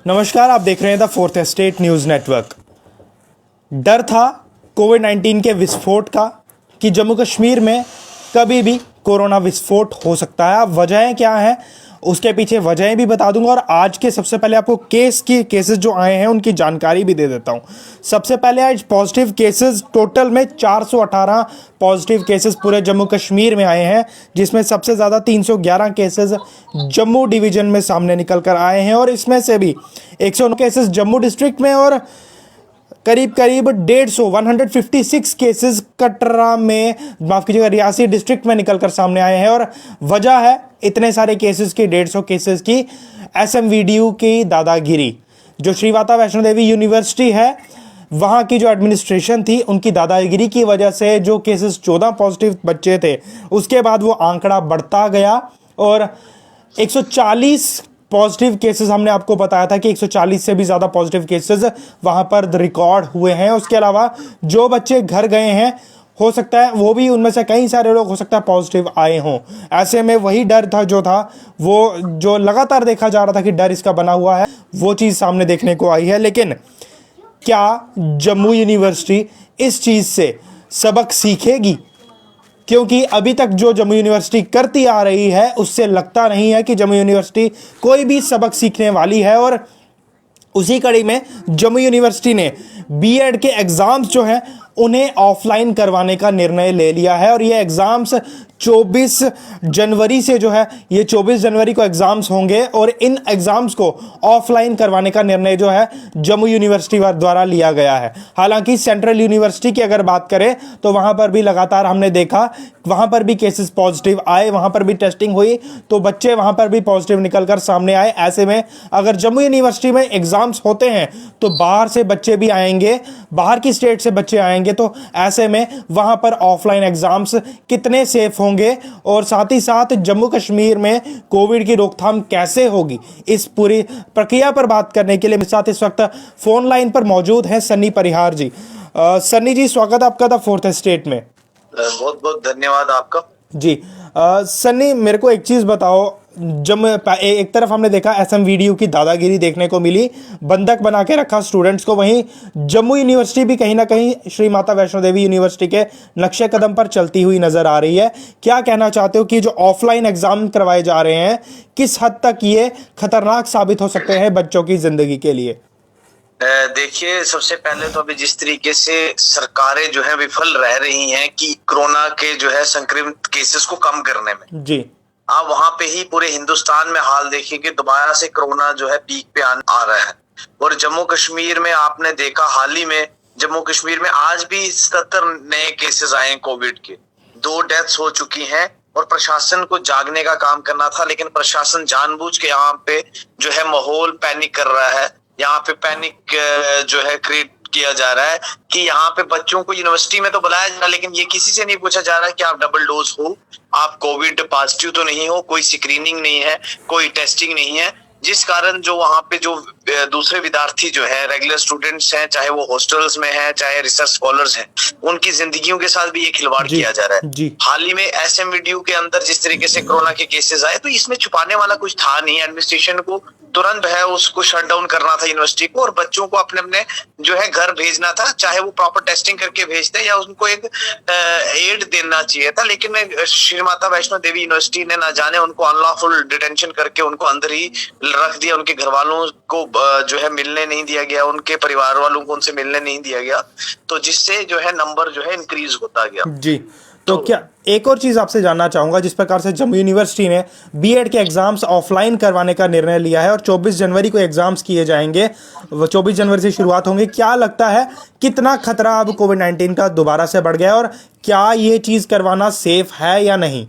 नमस्कार, आप देख रहे हैं the fourth estate news network. डर था कोविड-19 के विस्फोट का कि जम्मू कश्मीर में कभी भी कोरोना विस्फोट हो सकता है। अब वजहें क्या हैं, उसके पीछे वजहें भी बता दूंगा और आज के सबसे पहले आपको केसेस जो आए हैं उनकी जानकारी भी दे देता हूं। सबसे पहले आज पॉजिटिव केसेस टोटल में 418 पॉजिटिव केसेस पूरे जम्मू कश्मीर में आए हैं, जिसमें सबसे ज़्यादा 311 केसेस जम्मू डिवीज़न में सामने निकल कर आए हैं और इसमें से भी 109 केसेस जम्मू डिस्ट्रिक्ट में और करीब 156 केसेस कटरा में, माफ कीजिएगा, रियासी डिस्ट्रिक्ट में निकलकर सामने आए हैं। और वजह है इतने सारे केसेस की, 150 केसेस की, SMVDU की दादागिरी। जो श्री माता वैष्णो देवी यूनिवर्सिटी है, वहाँ की जो एडमिनिस्ट्रेशन थी, उनकी दादागिरी की वजह से जो केसेस 14 पॉजिटिव बच्चे थे, उसके बाद वो आंकड़ा बढ़ता गया और 140 पॉजिटिव केसेस, हमने आपको बताया था कि 140 से भी ज़्यादा पॉजिटिव केसेस वहाँ पर रिकॉर्ड हुए हैं। उसके अलावा जो बच्चे घर गए हैं, हो सकता है वो भी, उनमें से कई सारे लोग हो सकता है पॉजिटिव आए हों। ऐसे में वही डर था वो जो लगातार देखा जा रहा था कि डर इसका बना हुआ है, वो चीज़ सामने देखने को आई है। लेकिन क्या जम्मू यूनिवर्सिटी इस चीज़ से सबक सीखेगी? क्योंकि अभी तक जो जम्मू यूनिवर्सिटी करती आ रही है, उससे लगता नहीं है कि जम्मू यूनिवर्सिटी कोई भी सबक सीखने वाली है। और उसी कड़ी में जम्मू यूनिवर्सिटी ने बीएड के एग्ज़ाम्स जो हैं उन्हें ऑफलाइन करवाने का निर्णय ले लिया है। और ये एग्ज़ाम्स 24 जनवरी से जो है, ये 24 जनवरी को एग्ज़ाम्स होंगे और इन एग्ज़ाम्स को ऑफलाइन करवाने का निर्णय जो है जम्मू यूनिवर्सिटी द्वारा लिया गया है। हालांकि सेंट्रल यूनिवर्सिटी की अगर बात करें तो वहाँ पर भी लगातार हमने देखा, वहाँ पर भी केसेस पॉजिटिव आए, वहाँ पर भी टेस्टिंग हुई तो बच्चे वहाँ पर भी पॉजिटिव निकलकर सामने आए। ऐसे में अगर जम्मू यूनिवर्सिटी में एग्ज़ाम्स होते हैं तो बाहर से बच्चे भी आएंगे, बाहर की स्टेट से बच्चे आएंगे, तो ऐसे में वहाँ पर ऑफलाइन एग्ज़ाम्स कितने सेफ होंगे और साथ ही साथ जम्मू कश्मीर में कोविड की रोकथाम कैसे होगी, इस पूरी प्रक्रिया पर बात करने के लिए मेरे साथ इस वक्त फोन लाइन पर मौजूद हैं सन्नी परिहार जी। सन्नी जी, स्वागत आपका द फोर्थ स्टेट में। बहुत बहुत धन्यवाद आपका जी। सन्नी, मेरे को एक चीज़ बताओ, जब एक तरफ हमने देखा SMVDU की दादागिरी देखने को मिली, बंधक बना के रखा स्टूडेंट्स को, वहीं जम्मू यूनिवर्सिटी भी कहीं ना कहीं श्री माता वैष्णो देवी यूनिवर्सिटी के नक्शे कदम पर चलती हुई नज़र आ रही है। क्या कहना चाहते हो कि जो ऑफलाइन एग्ज़ाम करवाए जा रहे हैं, किस हद तक ये खतरनाक साबित हो सकते हैं बच्चों की ज़िंदगी के लिए? देखिए, सबसे पहले तो अभी जिस तरीके से सरकारें जो है विफल रह रही हैं कि कोरोना के जो है संक्रमित केसेस को कम करने में जी, आप वहां पे ही पूरे हिंदुस्तान में हाल देखेंगे, दोबारा से कोरोना जो है पीक पे आ रहा है। और जम्मू कश्मीर में आपने देखा, हाल ही में जम्मू कश्मीर में आज भी 77 नए केसेस आए हैं कोविड के, 2 डेथ्स हो चुकी हैं। और प्रशासन को जागने का काम करना था, लेकिन प्रशासन जानबूझ के यहाँ पे जो है माहौल पैनिक कर रहा है, यहाँ पे पैनिक जो है क्रिएट किया जा रहा है कि यहाँ पे बच्चों को यूनिवर्सिटी में तो बुलाया जा रहा है, लेकिन ये किसी से नहीं पूछा जा रहा है कि आप डबल डोज हो, आप कोविड पॉजिटिव तो नहीं हो, कोई स्क्रीनिंग नहीं है, कोई टेस्टिंग नहीं है। जिस कारण जो वहाँ पे जो दूसरे विद्यार्थी जो है, रेगुलर स्टूडेंट्स हैं, चाहे वो हॉस्टल्स में हैं, चाहे रिसर्च स्कॉलर्स हैं, उनकी जिंदगियों के साथ भी ये खिलवाड़ किया जा रहा है। हाल ही में SMVDU के अंदर जिस तरीके से कोरोना के केसेस आए, तो इसमें छुपाने वाला कुछ था नहीं। एडमिनिस्ट्रेशन को तुरंत है उसको शट डाउन करना था यूनिवर्सिटी को, और बच्चों को अपने अपने जो है घर भेजना था, चाहे वो प्रॉपर टेस्टिंग करके भेजते या उनको एक एड देना चाहिए था। लेकिन श्री माता वैष्णो देवी यूनिवर्सिटी ने ना जाने उनको अनलॉफुल डिटेंशन करके उनको अंदर ही रख दिया, उनके घर वालों को जो है मिलने नहीं दिया गया, उनके परिवार वालों को उनसे मिलने नहीं दिया गया, तो जिससे जो है नंबर जो है इंक्रीज होता गया। जी, तो क्या एक और चीज़ आपसे जानना चाहूँगा, जिस प्रकार से जम्मू यूनिवर्सिटी ने बीएड के एग्ज़ाम्स ऑफलाइन करवाने का निर्णय लिया है और 24 जनवरी को एग्ज़ाम्स किए जाएंगे, वो 24 जनवरी से शुरुआत होंगे, क्या लगता है कितना खतरा अब कोविड-19 का दोबारा से बढ़ गया और क्या ये चीज़ करवाना सेफ है या नहीं?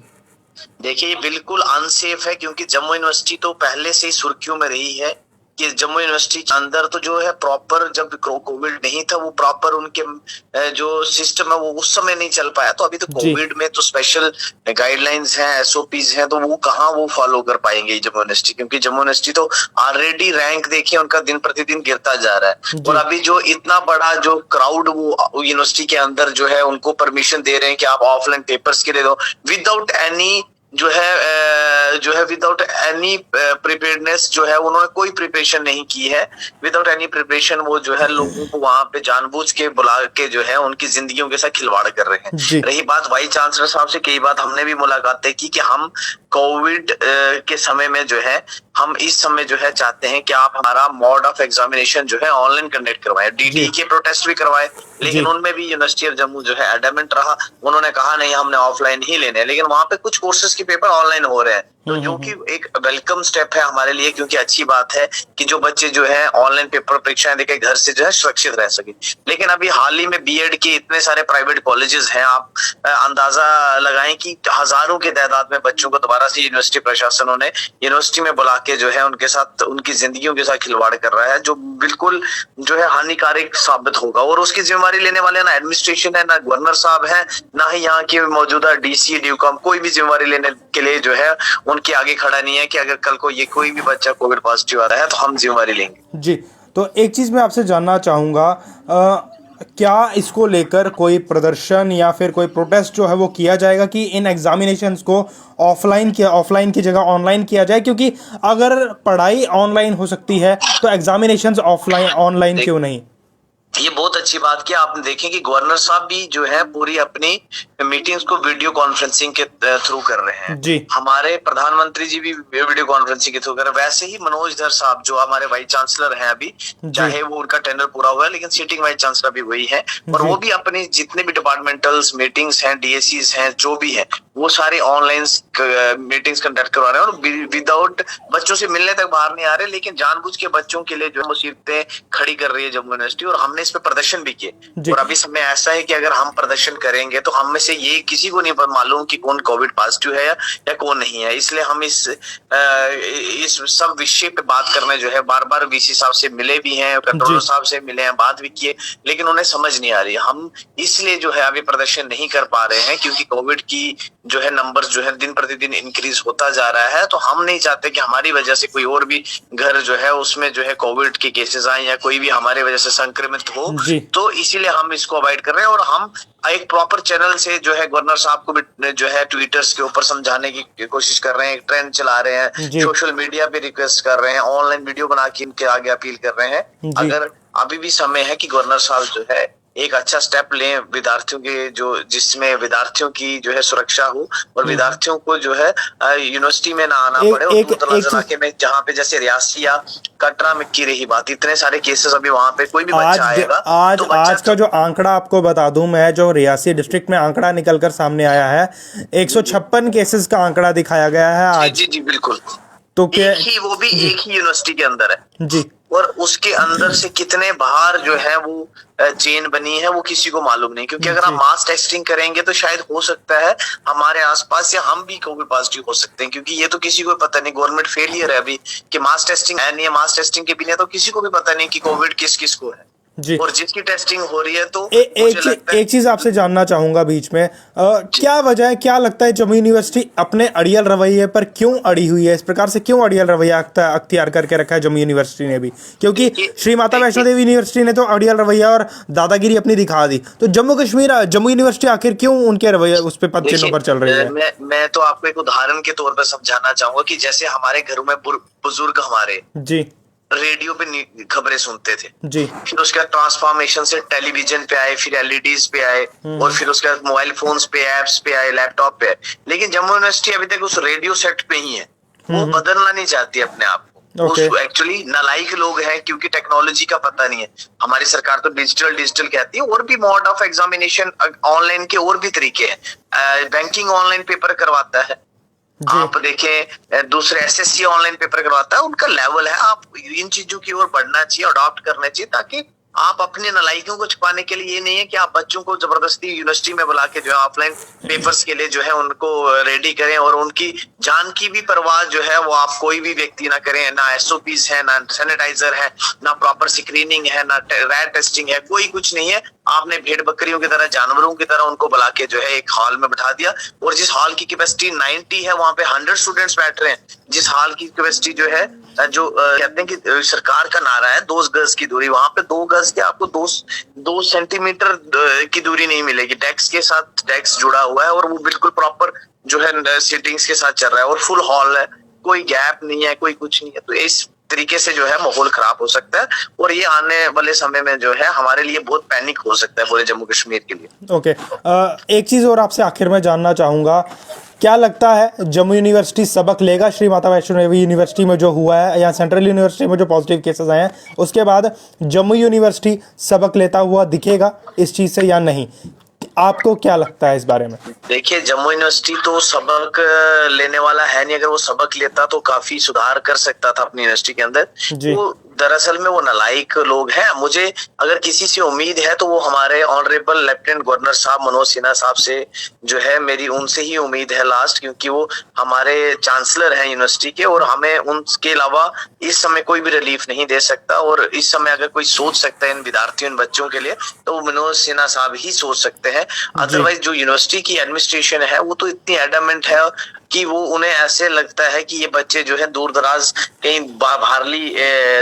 देखिए, ये बिल्कुल अनसेफ है, क्योंकि जम्मू यूनिवर्सिटी तो पहले से ही सुर्खियों में रही है कि जम्मू यूनिवर्सिटी के अंदर तो जो है प्रॉपर, जब कोविड नहीं था, वो प्रॉपर उनके जो सिस्टम है वो उस समय नहीं चल पाया। तो अभी तो कोविड में तो स्पेशल गाइडलाइंस हैं, SOPs हैं, तो वो कहाँ वो फॉलो कर पाएंगे जम्मू यूनिवर्सिटी, क्योंकि जम्मू यूनिवर्सिटी तो ऑलरेडी रैंक देखिए उनका दिन प्रतिदिन गिरता जा रहा है। और अभी जो इतना बड़ा जो क्राउड वो यूनिवर्सिटी के अंदर जो है उनको परमिशन दे रहे हैं कि आप ऑफलाइन पेपर्स के दे दो विदाउट एनी जो है विदाउट एनी प्रिपेयर्डनेस जो है उन्होंने कोई प्रिपरेशन नहीं की है। विदाउट एनी प्रिपरेशन वो जो है लोगों को वहां पे जानबूझ के बुला के जो है उनकी जिंदगियों के साथ खिलवाड़ कर रहे हैं। रही बात वाइस चांसलर साहब से, कई बात हमने भी मुलाकातें की कि हम कोविड के समय में जो है हम इस समय जो है चाहते हैं कि आप हमारा मोड ऑफ एग्जामिनेशन जो है ऑनलाइन कंडक्ट करवाए। डीटी के प्रोटेस्ट भी करवाए, लेकिन उनमें भी यूनिवर्सिटी ऑफ जम्मू जो है एडमेंट रहा। उन्होंने कहा नहीं, हमने ऑफलाइन ही लेने हैं, लेकिन वहां पे कुछ कोर्सेज के पेपर ऑनलाइन हो रहे हैं, तो जो कि एक वेलकम स्टेप है हमारे लिए, क्योंकि अच्छी बात है कि जो बच्चे जो है ऑनलाइन पेपर परीक्षाएं देके घर से जो है सुरक्षित रह सके। लेकिन अभी हाल ही में बीएड के इतने सारे प्राइवेट कॉलेजेस हैं, आप अंदाजा लगाएं कि हजारों की तादाद में बच्चों को दोबारा से यूनिवर्सिटी प्रशासन ने यूनिवर्सिटी में बुला के जो है उनके साथ उनकी जिंदगियों के साथ खिलवाड़ कर रहा है, जो बिल्कुल जो है हानिकारक साबित होगा। और उसकी जिम्मेवारी लेने वाले ना एडमिनिस्ट्रेशन है, ना गवर्नर साहब है, ना ही यहाँ के मौजूदा डीसी ड्यूकॉम, कोई भी जिम्मेवारी लेने के लिए जो है उनके आगे खड़ा नहीं है कि अगर कल को ये कोई भी बच्चा कोविड पॉजिटिव आ रहा है तो हम जिम्मेवारी लेंगे। जी, तो एक चीज मैं आपसे जानना चाहूंगा, क्या इसको लेकर कोई प्रदर्शन या फिर कोई प्रोटेस्ट जो है वो किया जाएगा कि इन एग्जामिनेशंस को ऑफलाइन की जगह ऑनलाइन किया जाए? क्योंकि अगर पढ़ाई ऑनलाइन हो सकती है तो एग्जामिनेशंस ऑनलाइन क्यों नहीं? ये बहुत अच्छी बात की आपने। देखें कि गवर्नर साहब भी जो है पूरी अपनी मीटिंग्स को वीडियो कॉन्फ्रेंसिंग के थ्रू कर रहे हैं जी। हमारे प्रधानमंत्री जी भी वीडियो कॉन्फ्रेंसिंग के थ्रू कर रहे हैं। वैसे ही मनोज धर साहब जो हमारे वाइस चांसलर हैं अभी, चाहे वो उनका टेंडर पूरा हुआ है, लेकिन सीटिंग वाइस चांसलर भी वही है, और वो भी अपनी जितने भी डिपार्टमेंटल्स मीटिंग्स हैं, डीएसीज हैं, जो भी है, वो सारे ऑनलाइन मीटिंग्स कंडक्ट करवा रहे हैं और विदाउट बच्चों से मिलने तक बाहर नहीं आ रहे, लेकिन जानबूझ के बच्चों के लिए जो मुसीबतें खड़ी कर रही है जम्मू यूनिवर्सिटी। और हमने इस पे प्रदर्शन भी किए, और अभी समय ऐसा है कि अगर हम प्रदर्शन करेंगे तो हम में से ये किसी को नहीं मालूम कि कौन कोविड पॉजिटिव है या कौन नहीं है। इसलिए हम इस सब विषय पे बात करने जो है बार बार वीसी साहब से मिले भी हैं, कंट्रोलर साहब से मिले हैं, बात भी किए, लेकिन उन्हें समझ नहीं आ रही। हम इसलिए जो है अभी प्रदर्शन नहीं कर पा रहे हैं क्योंकि कोविड की जो है नंबर जो है दिन प्रतिदिन इंक्रीज होता जा रहा है। तो हम नहीं चाहते कि हमारी वजह से कोई और भी घर जो है उसमें जो है कोविड के केसेस आए या कोई भी हमारे वजह से संक्रमित हो, तो इसीलिए हम इसको अवॉइड कर रहे हैं। और हम एक प्रॉपर चैनल से जो है गवर्नर साहब को भी जो है ट्विटर्स के ऊपर समझाने की कोशिश कर रहे हैं, एक ट्रेंड चला रहे हैं, सोशल मीडिया पे रिक्वेस्ट कर रहे हैं, ऑनलाइन वीडियो बना के इनके आगे अपील कर रहे हैं। अगर अभी भी समय है कि गवर्नर साहब जो है एक अच्छा स्टेप लें विद्यार्थियों के जिसमें विद्यार्थियों की जो है सुरक्षा हो और विद्यार्थियों को जो है यूनिवर्सिटी में ना आना पड़े। और दूर-दराज इलाके में जहाँ पे जैसे रियासी या कटरा में की रही बात, इतने सारे केसेस अभी वहां पे कोई भी बच्चा आएगा तो आज का जो आंकड़ा आपको बता दूं मैं, जो रियासी डिस्ट्रिक्ट में आंकड़ा निकलकर सामने आया है, 156 केसेस का आंकड़ा दिखाया गया है आज। जी बिल्कुल। तो क्या वो भी एक ही यूनिवर्सिटी के अंदर है जी, और उसके अंदर से कितने बाहर जो है वो चेन बनी है वो किसी को मालूम नहीं। क्योंकि अगर हम मास टेस्टिंग करेंगे तो शायद हो सकता है हमारे आसपास या हम भी कोविड पॉजिटिव हो सकते हैं, क्योंकि ये तो किसी को पता नहीं। गवर्नमेंट फेलियर है अभी कि मास टेस्टिंग है नहीं है, मास टेस्टिंग के बिना तो किसी को भी पता नहीं कि कोविड किस किस को है जी। और जिसकी टेस्टिंग हो रही है तो एक चीज आपसे जानना चाहूंगा बीच में, क्या वजह है, क्या लगता है जम्मू यूनिवर्सिटी अपने अड़ियल रवैये पर क्यों अड़ी हुई है? इस प्रकार से क्यों अड़ियल रवैया अख्तियार करके रखा है जम्मू यूनिवर्सिटी ने भी? क्योंकि श्री माता वैष्णो देवी यूनिवर्सिटी ने तो अड़ियल रवैया और दादागिरी अपनी दिखा दी, तो जम्मू यूनिवर्सिटी आखिर क्यों उनके रवैये उस पर पद चिन्हों पर चल रही है? मैं तो आपको एक उदाहरण के तौर पर समझाना चाहूंगा कि जैसे हमारे घरों में बुजुर्ग हमारे जी रेडियो पे खबरें सुनते थे जी, फिर उसके बाद ट्रांसफॉर्मेशन से टेलीविजन पे आए, फिर एलईडीज पे आए, और फिर उसके बाद मोबाइल फोन्स पे, एप्स पे आए, लैपटॉप पे आए। लेकिन जम्मू यूनिवर्सिटी अभी तक उस रेडियो सेट पे ही है, वो बदलना नहीं चाहती अपने आप को। उसको एक्चुअली नालायक लोग हैं क्योंकि टेक्नोलॉजी का पता नहीं है। हमारी सरकार तो डिजिटल कहती है, और भी मोड ऑफ एग्जामिनेशन ऑनलाइन के और भी तरीके हैं। बैंकिंग ऑनलाइन पेपर करवाता है, आप देखें दूसरे एसएससी ऑनलाइन पेपर करवाता है, उनका लेवल है। आप इन चीजों की ओर बढ़ना चाहिए, अडॉप्ट करना चाहिए, ताकि आप अपने नालायकों को छुपाने के लिए ये नहीं है कि आप बच्चों को जबरदस्ती यूनिवर्सिटी में बुला के जो है ऑफलाइन पेपर्स के लिए जो है उनको रेडी करें, और उनकी जान की भी परवाह जो है वो आप कोई भी व्यक्ति ना करें। ना एसओपीज है, ना सैनिटाइजर है, ना प्रॉपर स्क्रीनिंग है, ना रैट टेस्टिंग है, कोई कुछ नहीं है। आपने भेड़ बकरियों की तरह, जानवरों की तरह उनको बुला के जो है एक हॉल में बैठा दिया, और जिस हॉल की कैपेसिटी 90 है वहां पे 100 स्टूडेंट्स बैठ रहे हैं। जिस हॉल की कैपेसिटी जो है जो कहते हैं कि सरकार का नारा है 2 गज की दूरी, वहां पे 2 गज के आपको 2 सेंटीमीटर की दूरी नहीं मिलेगी। डेस्क के साथ डेस्क जुड़ा हुआ है और वो बिल्कुल प्रॉपर जो है सीटिंग्स के साथ चल रहा है, और फुल हॉल है, कोई गैप नहीं है, कोई कुछ नहीं है। तो इस तरीके से जो है माहौल खराब हो सकता है, और ये आने वाले समय में जो है हमारे लिए बहुत पैनिक हो सकता है पूरे जम्मू कश्मीर के लिए। ओके, एक चीज़ और आपसे आखिर में जानना चाहूँगा, क्या लगता है जम्मू यूनिवर्सिटी सबक लेगा श्री माता वैष्णो देवी यूनिवर्सिटी में जो हुआ है, या सेंट्रल यूनिवर्सिटी में जो पॉजिटिव केसेस आए हैं, उसके बाद जम्मू यूनिवर्सिटी सबक लेता हुआ दिखेगा इस चीज़ से या नहीं? आपको क्या लगता है इस बारे में? देखिए, जम्मू यूनिवर्सिटी तो सबक लेने वाला है नहीं। अगर वो सबक लेता तो काफी सुधार कर सकता था अपनी यूनिवर्सिटी के अंदर। वो दरअसल में वो नालायक लोग हैं। मुझे अगर किसी से उम्मीद है तो वो हमारे ऑनरेबल लेफ्टिनेंट गवर्नर साहब मनोज सिन्हा साहब से जो है, मेरी उनसे ही उम्मीद है लास्ट, क्योंकि वो हमारे चांसलर हैं यूनिवर्सिटी के, और हमें उनके अलावा इस समय कोई भी रिलीफ नहीं दे सकता। और इस समय अगर कोई सोच सकता है इन विद्यार्थियों, इन बच्चों के लिए, तो वो मनोज सिन्हा साहब ही सोच सकते हैं। अदरवाइज जो यूनिवर्सिटी की एडमिनिस्ट्रेशन है वो तो इतनी एडमेंट है कि वो, उन्हें ऐसे लगता है कि ये बच्चे जो है दूर दराज कहीं बाहरली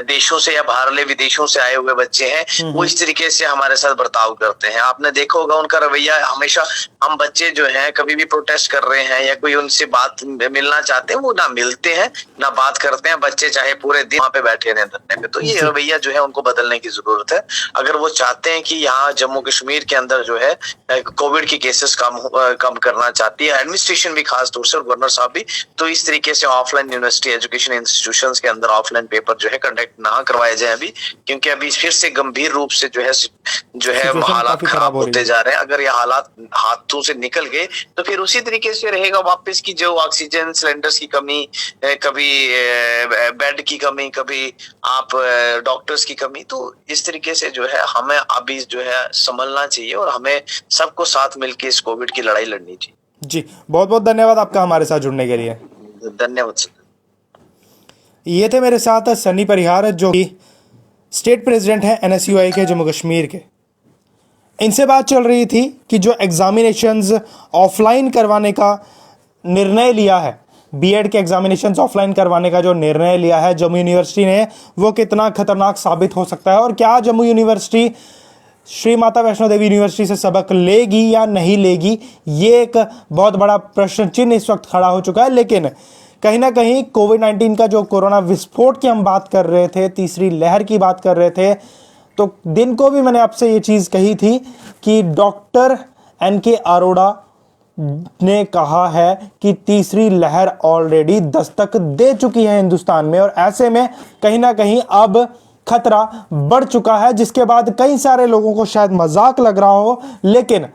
देशों से या बाहरले विदेशों से आए हुए बच्चे हैं, वो इस तरीके से हमारे साथ बर्ताव करते हैं। आपने देखा होगा उनका रवैया हमेशा। हम बच्चे जो हैं कभी भी प्रोटेस्ट कर रहे हैं या कोई उनसे बात मिलना चाहते हैं, वो ना मिलते हैं ना बात करते हैं। बच्चे चाहे पूरे दिन वहां पे बैठे रहे धरने पे। तो ये रवैया जो है उनको बदलने की जरूरत है। अगर वो चाहते हैं कि यहाँ जम्मू कश्मीर के अंदर जो है कोविड के केसेस कम करना चाहती है एडमिनिस्ट्रेशन भी, खास तौर से गवर्नर साहब भी, तो इस तरीके से ऑफलाइन यूनिवर्सिटी एजुकेशन इंस्टीट्यूशंस के अंदर ऑफलाइन पेपर जो है कंडक्ट ना करवाए जाए अभी, क्योंकि अभी फिर से गंभीर रूप से जो है हालात खराब होते जा रहे हैं। अगर ये हालात हाथों से निकल गए तो फिर उसी तरीके से रहेगा वापस की, जो ऑक्सीजन सिलेंडर्स की कमी, कभी बेड की कमी, कभी आप डॉक्टर्स की कमी। तो इस तरीके से जो है हमें अभी जो है संभलना चाहिए, और हमें सबको साथ मिलकर इस कोविड की लड़ाई लड़नी चाहिए। जी, बहुत बहुत धन्यवाद आपका हमारे साथ जुड़ने के लिए। धन्यवाद सर। ये थे मेरे साथ सन्नी परिहार, जो कि स्टेट प्रेसिडेंट हैं NSUI के जम्मू कश्मीर के। इनसे बात चल रही थी कि जो एग्जामिनेशंस ऑफलाइन करवाने का निर्णय लिया है, बीएड के एग्जामिनेशंस ऑफलाइन करवाने का जो निर्णय लिया है जम्मू यूनिवर्सिटी ने, वो कितना खतरनाक साबित हो सकता है, और क्या जम्मू यूनिवर्सिटी श्री माता वैष्णो देवी यूनिवर्सिटी से सबक लेगी या नहीं लेगी, ये एक बहुत बड़ा प्रश्न चिन्ह इस वक्त खड़ा हो चुका है। लेकिन कहीं ना कहीं कोविड-19 का जो कोरोना विस्फोट की हम बात कर रहे थे, तीसरी लहर की बात कर रहे थे, तो दिन को भी मैंने आपसे ये चीज़ कही थी कि डॉक्टर NK अरोड़ा ने कहा है कि तीसरी लहर ऑलरेडी दस्तक दे चुकी है हिंदुस्तान में, और ऐसे में कहीं ना कहीं अब खतरा बढ़ चुका है, जिसके बाद कई सारे लोगों को शायद मजाक लग रहा हो। लेकिन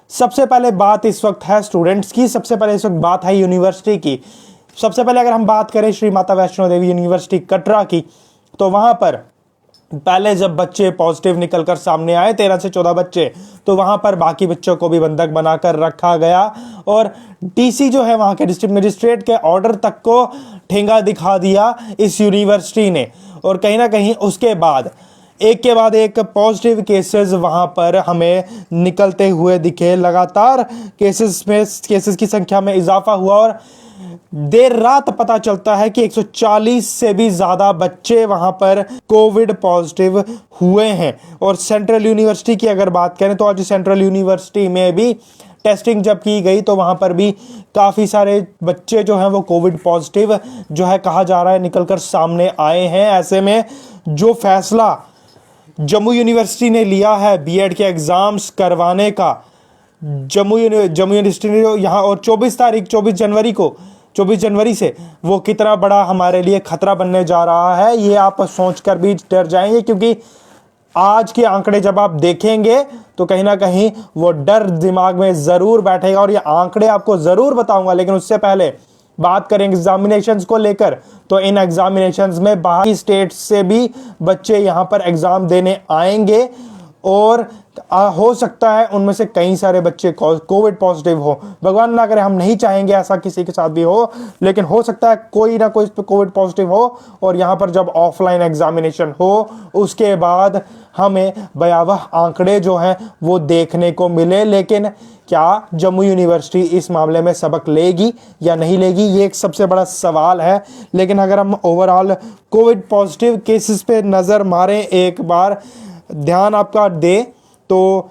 सबसे पहले बात इस वक्त है स्टूडेंट्स की, सबसे पहले इस वक्त बात है यूनिवर्सिटी की। सबसे पहले अगर हम बात करें श्री माता वैष्णो देवी यूनिवर्सिटी कटरा की, तो वहां पर पहले जब बच्चे पॉजिटिव निकलकर सामने आए 13 से 14 बच्चे, तो वहां पर बाकी बच्चों को भी बंधक बनाकर रखा गया, और डीसी जो है वहां के डिस्ट्रिक्ट मजिस्ट्रेट के ऑर्डर तक को ठेंगा दिखा दिया इस यूनिवर्सिटी ने। और कहीं ना कहीं उसके बाद एक के बाद एक पॉजिटिव केसेस वहां पर हमें निकलते हुए दिखे। लगातार केसेस की संख्या में इजाफा हुआ, और देर रात पता चलता है कि 140 से भी ज़्यादा बच्चे वहां पर कोविड पॉजिटिव हुए हैं। और सेंट्रल यूनिवर्सिटी की अगर बात करें तो आज सेंट्रल यूनिवर्सिटी में भी टेस्टिंग जब की गई तो वहां पर भी काफ़ी सारे बच्चे जो हैं वो कोविड पॉजिटिव जो है कहा जा रहा है निकलकर सामने आए हैं। ऐसे में जो फैसला जम्मू यूनिवर्सिटी ने लिया है बीएड के एग्ज़ाम्स करवाने का, जम्मू यूनिवर्सिटी ने यहाँ, और 24 जनवरी से वो कितना बड़ा हमारे लिए खतरा बनने जा रहा है, ये आप सोचकर भी डर जाएंगे। क्योंकि आज के आंकड़े जब आप देखेंगे तो कहीं ना कहीं वो डर दिमाग में ज़रूर बैठेगा, और ये आंकड़े आपको ज़रूर बताऊंगा। लेकिन उससे पहले बात करें एग्जामिनेशंस को लेकर, तो इन एग्जामिनेशंस में बाहर की स्टेट से भी बच्चे यहाँ पर एग्ज़ाम देने आएंगे, और हो सकता है उनमें से कई सारे बच्चे कोविड पॉजिटिव हो। भगवान ना करे, हम नहीं चाहेंगे ऐसा किसी के साथ भी हो, लेकिन हो सकता है कोई ना कोई कोविड पॉजिटिव हो, और यहाँ पर जब ऑफलाइन एग्जामिनेशन हो उसके बाद हमें भयावह आंकड़े जो हैं वो देखने को मिले। लेकिन क्या जम्मू यूनिवर्सिटी इस मामले में सबक लेगी या नहीं लेगी, ये एक सबसे बड़ा सवाल है। लेकिन अगर हम ओवरऑल कोविड पॉजिटिव केसेस पे नज़र मारें, एक बार ध्यान आपका दे तो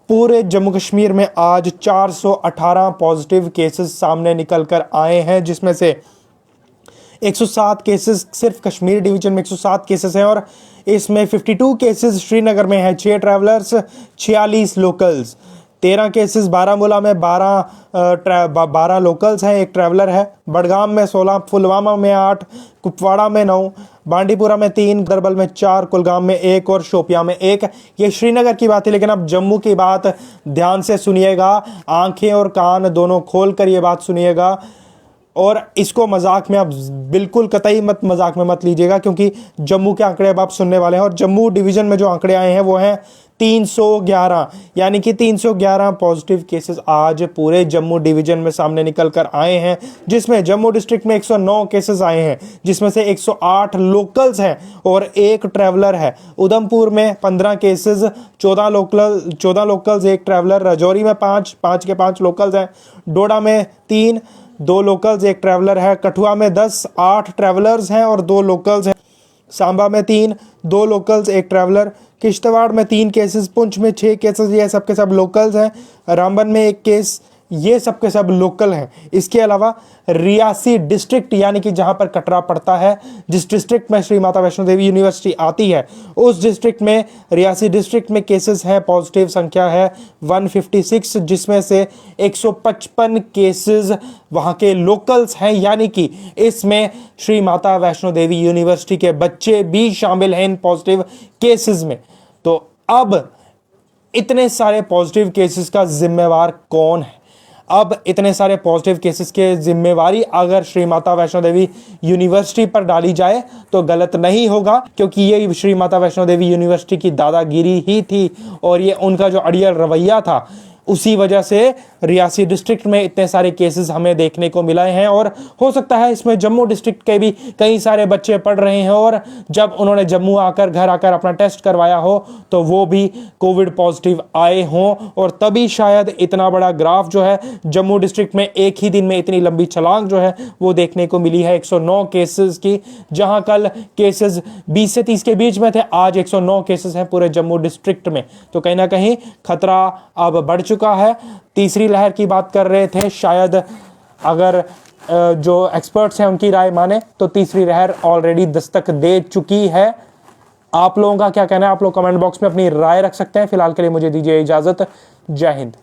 पूरे जम्मू कश्मीर में आज 418 पॉजिटिव केसेस सामने निकल कर आए हैं, जिसमें से 107 केसेस सिर्फ कश्मीर डिवीजन में 107 केसेस हैं और इसमें 52 केसेस श्रीनगर में है, 6 ट्रैवलर्स 46 लोकल्स, 13 केसेस बारामूला में 12 लोकल्स हैं, 1 ट्रैवलर है, बडगाम में 16, पुलवामा में 8, कुपवाड़ा में 9, बांडीपुरा में 3, दरबल में 4, कुलगाम में 1 और शोपियां में 1। ये श्रीनगर की बात है। लेकिन अब जम्मू की बात ध्यान से सुनिएगा, आंखें और कान दोनों खोल कर ये बात सुनिएगा और इसको मजाक में आप बिल्कुल कतई मजाक में मत लीजिएगा, क्योंकि जम्मू के आंकड़े अब आप सुनने वाले हैं। और जम्मू डिवीज़न में जो आंकड़े आए हैं वो हैं 311, यानी कि 311 पॉजिटिव केसेस आज पूरे जम्मू डिवीज़न में सामने निकल कर आए हैं, जिसमें जम्मू डिस्ट्रिक्ट में 109 केसेस आए हैं, जिसमें से 108 लोकल्स हैं और 1 ट्रैवलर है। उधमपुर में 15 केसेस, 14 लोकल्स 1 ट्रैवलर, राजौरी में 5 के 5 लोकल्स हैं, डोडा में 3, 2 लोकल्स 1 ट्रैवलर है, कठुआ में 10, 8 ट्रैवलर्स हैं और 2 लोकल्स हैं, सांबा में 3, 2 लोकल्स 1 ट्रैवलर, किश्तवाड़ में 3 केसेस, पुंछ में 6 केसेस, ये सब के सब लोकल्स हैं, रामबन में 1 केस, ये सब के सब लोकल हैं। इसके अलावा रियासी डिस्ट्रिक्ट, यानी कि जहां पर कटरा पड़ता है, जिस डिस्ट्रिक्ट में श्री माता वैष्णो देवी यूनिवर्सिटी आती है, उस डिस्ट्रिक्ट में, रियासी डिस्ट्रिक्ट में केसेस हैं, पॉजिटिव संख्या है 156, जिसमें से 155 केसेस वहां के लोकल्स हैं, यानी कि इसमें श्री माता वैष्णो देवी यूनिवर्सिटी के बच्चे भी शामिल हैं इन पॉजिटिव केसेस में। तो अब इतने सारे पॉजिटिव केसेस का जिम्मेवार कौन है? अब इतने सारे पॉजिटिव केसेस के जिम्मेवारी अगर श्री माता वैष्णो देवी यूनिवर्सिटी पर डाली जाए तो गलत नहीं होगा, क्योंकि ये श्री माता वैष्णो देवी यूनिवर्सिटी की दादागिरी ही थी और ये उनका जो अड़ियल रवैया था, उसी वजह से रियासी डिस्ट्रिक्ट में इतने सारे केसेस हमें देखने को मिले हैं। और हो सकता है इसमें जम्मू डिस्ट्रिक्ट के भी कई सारे बच्चे पढ़ रहे हैं और जब उन्होंने जम्मू आकर घर आकर अपना टेस्ट करवाया हो तो वो भी कोविड पॉजिटिव आए हों, और तभी शायद इतना बड़ा ग्राफ जो है जम्मू डिस्ट्रिक्ट में एक ही दिन में इतनी लंबी छलांग जो है वो देखने को मिली है 109 केसेस की। जहां कल केसेस 20 से 30 के बीच में थे, आज 109 केसेस हैं पूरे जम्मू डिस्ट्रिक्ट में। तो कहीं ना कहीं खतरा अब बढ़ चुका है। तीसरी लहर की बात कर रहे थे, शायद अगर जो एक्सपर्ट्स हैं उनकी राय माने तो तीसरी लहर ऑलरेडी दस्तक दे चुकी है। आप लोगों का क्या कहना है? आप लोग कमेंट बॉक्स में अपनी राय रख सकते हैं। फिलहाल के लिए मुझे दीजिए इजाजत। जय हिंद।